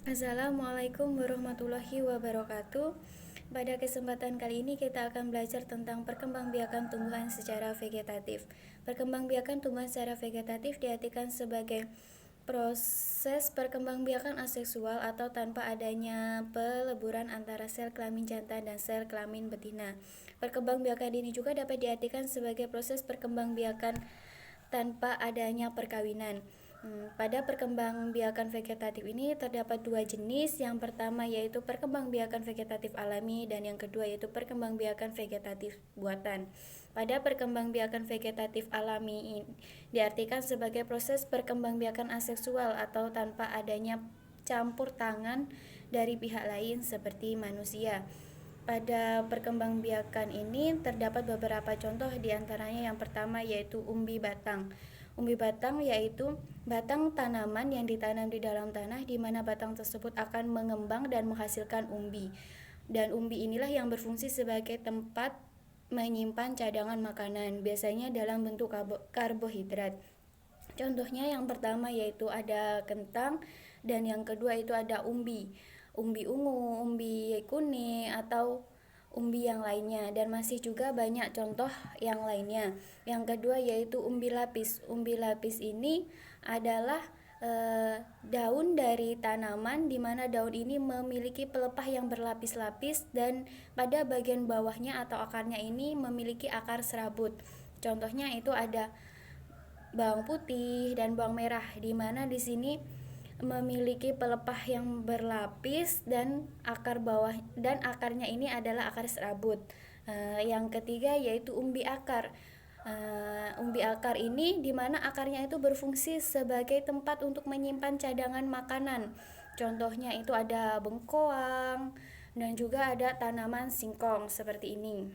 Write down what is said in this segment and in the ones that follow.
Assalamualaikum warahmatullahi wabarakatuh. Pada kesempatan kali ini kita akan belajar tentang perkembangbiakan tumbuhan secara vegetatif. Perkembangbiakan tumbuhan secara vegetatif diartikan sebagai proses perkembangbiakan aseksual atau tanpa adanya peleburan antara sel kelamin jantan dan sel kelamin betina. Perkembangbiakan ini juga dapat diartikan sebagai proses perkembangbiakan tanpa adanya perkawinan. Pada perkembangbiakan vegetatif ini terdapat dua jenis. Yang pertama yaitu perkembangbiakan vegetatif alami dan yang kedua yaitu perkembangbiakan vegetatif buatan. Pada perkembangbiakan vegetatif alami diartikan sebagai proses perkembangbiakan aseksual atau tanpa adanya campur tangan dari pihak lain seperti manusia. Pada perkembangbiakan ini terdapat beberapa contoh, diantaranya yang pertama yaitu umbi batang. Umbi batang yaitu batang tanaman yang ditanam di dalam tanah di mana batang tersebut akan mengembang dan menghasilkan umbi. Dan umbi inilah yang berfungsi sebagai tempat menyimpan cadangan makanan, biasanya dalam bentuk karbohidrat. Contohnya yang pertama yaitu ada kentang dan yang kedua itu ada umbi. Umbi ungu, umbi kuning atau umbi yang lainnya, dan masih juga banyak contoh yang lainnya. Yang kedua yaitu umbi lapis. Umbi lapis ini adalah daun dari tanaman di mana daun ini memiliki pelepah yang berlapis-lapis dan pada bagian bawahnya atau akarnya ini memiliki akar serabut. Contohnya itu ada bawang putih dan bawang merah, di mana di sini memiliki pelepah yang berlapis dan akarnya ini adalah akar serabut. Yang ketiga yaitu umbi akar. Umbi akar ini di mana akarnya itu berfungsi sebagai tempat untuk menyimpan cadangan makanan. Contohnya itu ada bengkoang dan juga ada tanaman singkong seperti ini.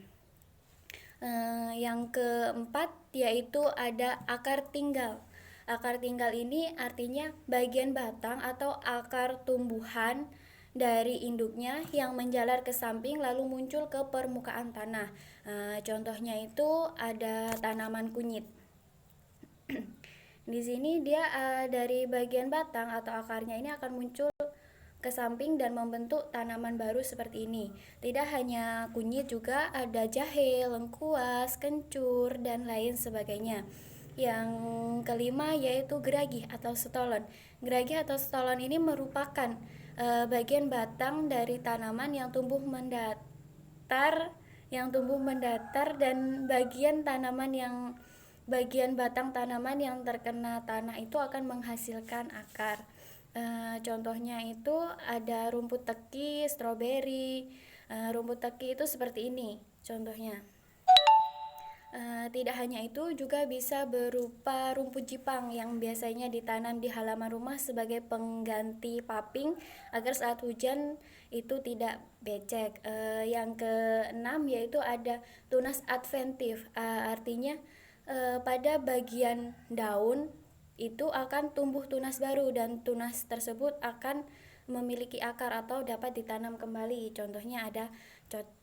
Yang keempat yaitu ada akar tinggal. Akar tinggal ini artinya bagian batang atau akar tumbuhan dari induknya yang menjalar ke samping lalu muncul ke permukaan tanah. Contohnya itu ada tanaman kunyit. Di sini dia dari bagian batang atau akarnya ini akan muncul ke samping dan membentuk tanaman baru seperti ini. Tidak hanya kunyit, juga ada jahe, lengkuas, kencur, dan lain sebagainya. Yang kelima yaitu geragih atau stolon. Geragih atau stolon ini merupakan bagian batang dari tanaman yang tumbuh mendatar dan bagian batang tanaman yang terkena tanah itu akan menghasilkan akar. Contohnya itu ada rumput teki, stroberi. Rumput teki itu seperti ini contohnya. Tidak hanya itu, juga bisa berupa rumput jipang yang biasanya ditanam di halaman rumah sebagai pengganti paping agar saat hujan itu tidak becek. Yang keenam yaitu ada tunas adventif, artinya pada bagian daun itu akan tumbuh tunas baru dan tunas tersebut akan memiliki akar atau dapat ditanam kembali. Contohnya ada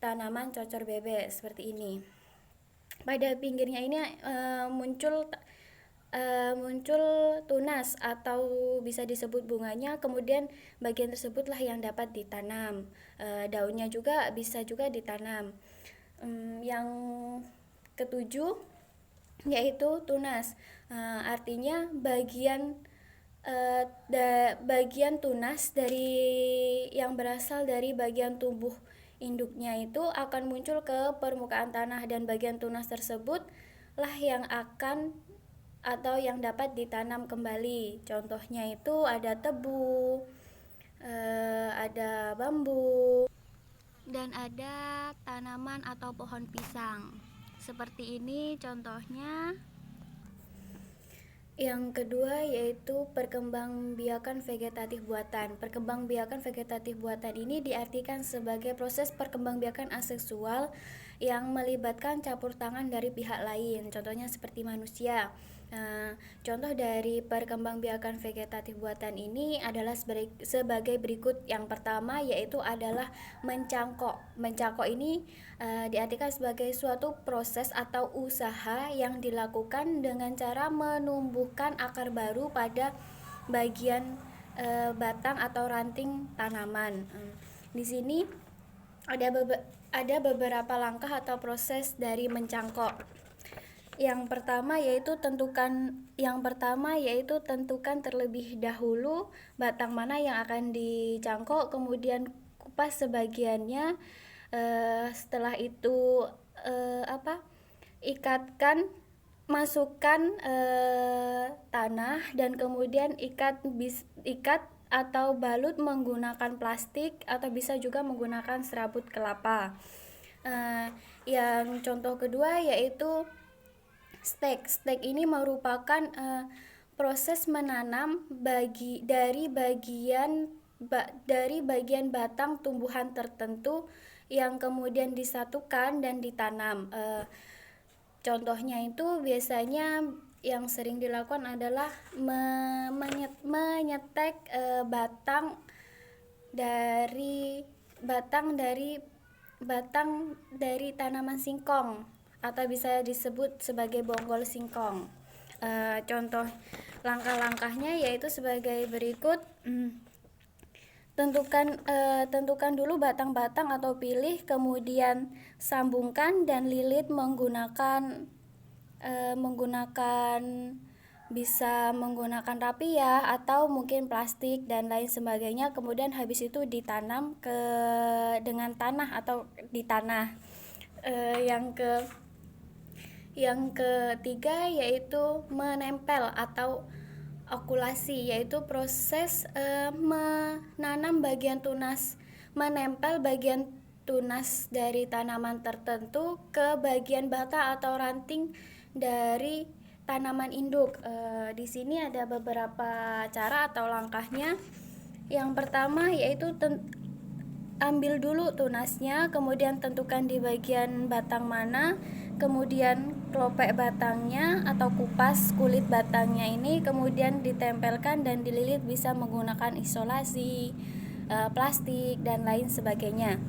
tanaman cocor bebek seperti ini. Pada pinggirnya ini muncul tunas atau bisa disebut bunganya, kemudian bagian tersebutlah yang dapat ditanam. Daunnya juga bisa juga ditanam. Yang ketujuh yaitu tunas, artinya bagian tunas dari yang berasal dari bagian tubuh induknya itu akan muncul ke permukaan tanah dan bagian tunas tersebut lah yang akan atau yang dapat ditanam kembali. Contohnya itu ada tebu, ada bambu, dan ada tanaman atau pohon pisang. Seperti ini contohnya. Yang kedua yaitu perkembangbiakan vegetatif buatan. Perkembangbiakan vegetatif buatan ini diartikan sebagai proses perkembangbiakan aseksual yang melibatkan campur tangan dari pihak lain. Contohnya seperti manusia. Contoh dari perkembangbiakan vegetatif buatan ini adalah sebagai berikut. Yang pertama yaitu adalah mencangkok. Mencangkok ini diartikan sebagai suatu proses atau usaha yang dilakukan dengan cara menumbuhkan akar baru pada bagian batang atau ranting tanaman. Di sini ada beberapa langkah atau proses dari mencangkok. Yang pertama yaitu tentukan terlebih dahulu batang mana yang akan dicangkok, kemudian kupas sebagiannya. Setelah itu masukkan tanah dan kemudian ikat atau balut menggunakan plastik atau bisa juga menggunakan serabut kelapa. Yang contoh kedua yaitu stek. Stek ini merupakan proses menanam dari bagian batang tumbuhan tertentu yang kemudian disatukan dan ditanam. Contohnya itu biasanya yang sering dilakukan adalah menyetek batang dari tanaman singkong atau bisa disebut sebagai bonggol singkong. Contoh langkah-langkahnya yaitu sebagai berikut. Tentukan dulu batang-batang atau pilih, kemudian sambungkan dan lilit menggunakan bisa menggunakan rapiah atau mungkin plastik dan lain sebagainya. Kemudian habis itu ditanam dengan tanah atau di tanah. Yang ketiga yaitu menempel atau okulasi, yaitu proses menempel bagian tunas dari tanaman tertentu ke bagian batang atau ranting dari tanaman induk. Di sini ada beberapa cara atau langkahnya. Yang pertama yaitu ambil dulu tunasnya, kemudian tentukan di bagian batang mana, kemudian kelopek batangnya atau kupas kulit batangnya ini, kemudian ditempelkan dan dililit bisa menggunakan isolasi, plastik dan lain sebagainya.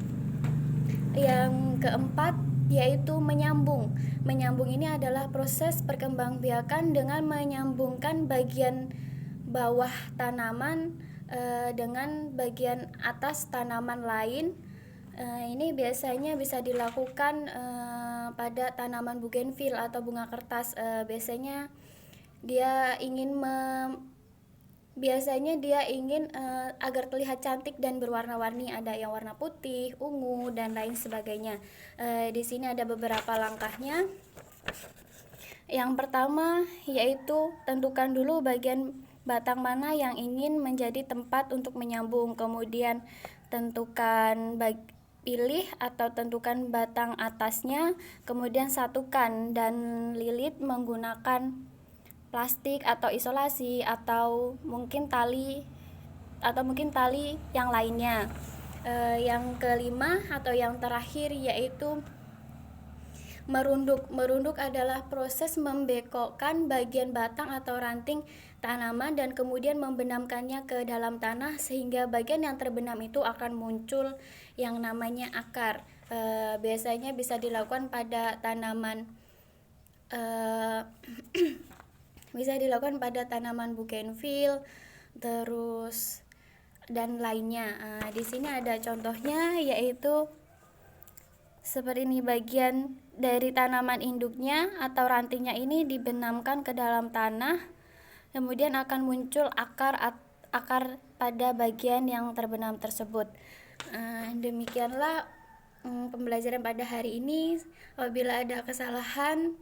Yang keempat yaitu menyambung. Menyambung ini adalah proses perkembangbiakan dengan menyambungkan bagian bawah tanaman dengan bagian atas tanaman lain. Ini biasanya bisa dilakukan pada tanaman bougainville atau bunga kertas. Biasanya dia ingin agar terlihat cantik dan berwarna-warni, ada yang warna putih, ungu dan lain sebagainya. Di sini ada beberapa langkahnya. Yang pertama yaitu tentukan dulu bagian batang mana yang ingin menjadi tempat untuk menyambung, kemudian pilih atau tentukan batang atasnya, kemudian satukan dan lilit menggunakan plastik atau isolasi atau mungkin tali yang lainnya. Yang kelima atau yang terakhir yaitu merunduk. Merunduk adalah proses membekokkan bagian batang atau ranting tanaman dan kemudian membenamkannya ke dalam tanah sehingga bagian yang terbenam itu akan muncul yang namanya akar. Biasanya bisa dilakukan pada tanaman bougainville terus dan lainnya. Di sini ada contohnya yaitu seperti ini, bagian dari tanaman induknya atau rantingnya ini dibenamkan ke dalam tanah, kemudian akan muncul akar pada bagian yang terbenam tersebut. Demikianlah pembelajaran pada hari ini. Apabila ada kesalahan,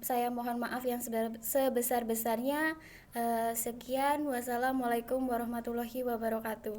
saya mohon maaf yang sebesar-besarnya. Sekian, wassalamualaikum warahmatullahi wabarakatuh.